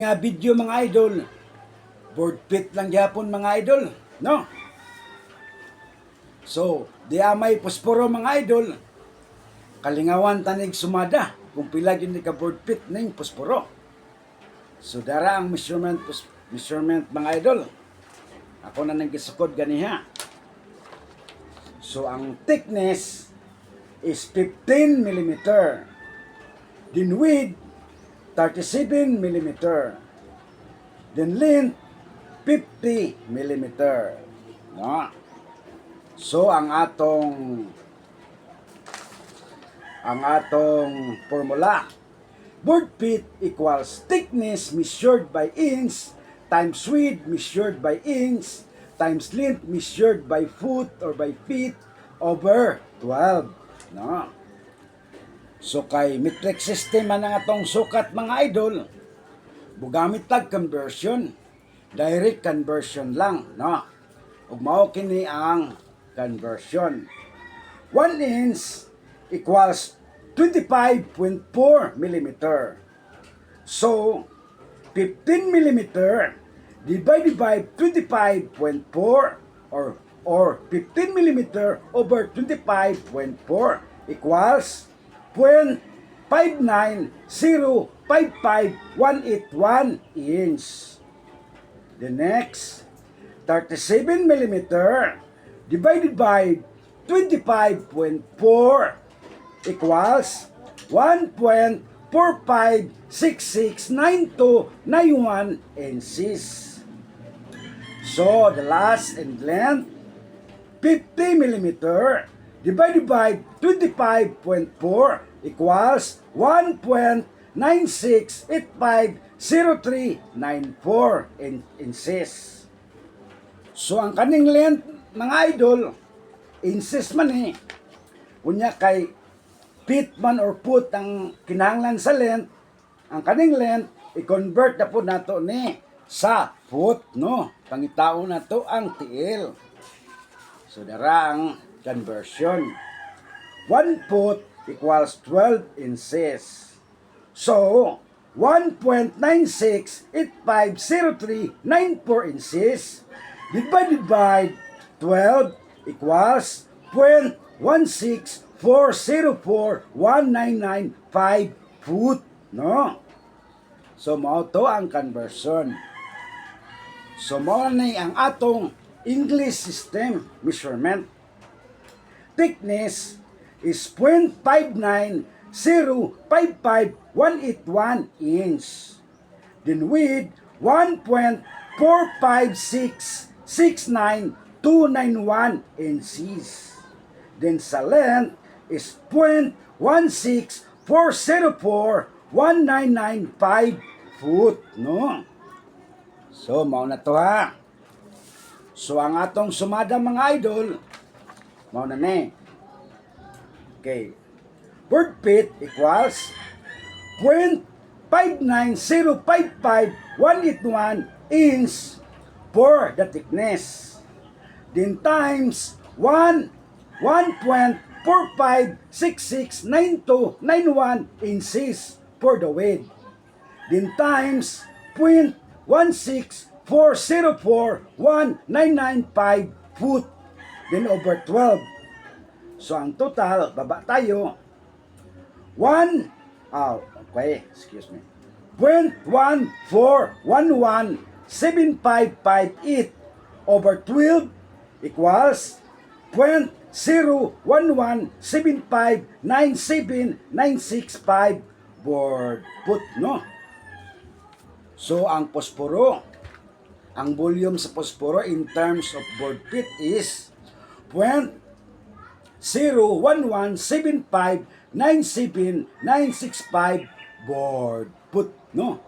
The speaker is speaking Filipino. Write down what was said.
Nga video mga idol, board pit lang yapon mga idol, no? So, di amay posporo mga idol, kalingawan tanig sumada, kung pila yun ka board pit ning posporo. So, dara ang measurement mga idol. Ako na nang gisukod ganiha. So, ang thickness is 15 mm. Din width 37 mm. Then length 50 mm. No? So ang atong formula, board feet equals thickness measured by inch times width measured by inch times length measured by foot or by feet over 12. No? So kay metric system man ang atong sukat mga idol, bugamit tag conversion, direct conversion lang, no? Ug mao kini ang conversion. 1 inch equals 25.4 mm. So 15 mm divided by 25.4 or 15 mm over 25.4 equals 0.59055,181 inch. The next, 37 mm divided by 25.4 equals 1.45669291 inches. So, the last and length, 50 mm divided by 25.4 equals 1.96850394 inches. So ang kaning length mga idol, inches man eh. Kunya kay feet man or foot ang kinahanglan sa length, ang kaning length i-convert na po nato ni sa foot, no? Pangitao na to ang tiil. So dara ang conversion. 1 foot equals 12 inches. So, 1.96850394 inches divided by 12 equals 0.164041995 foot, no? So, mao to ang conversion. So, mao ni ang atong English system measurement. Thickness is 0.59055,181 inch. Then width 1.45669291 inches. Then sa length is 0.164041995 foot, no? So mao na to ha. So ang atong sumada mga idol, mao na ni. Okay. Board feet equals 0.59055,181 inch for the thickness. Then times 1.45669291 inches for the width. Then times 0.164041995 foot. Then over 12. So ang total, baba tayo, 0.14117558 over 12 equals 0.011759795 board foot, no? So ang posporo, ang volume sa posporo in terms of board feet is 0.011759795 board foot, no?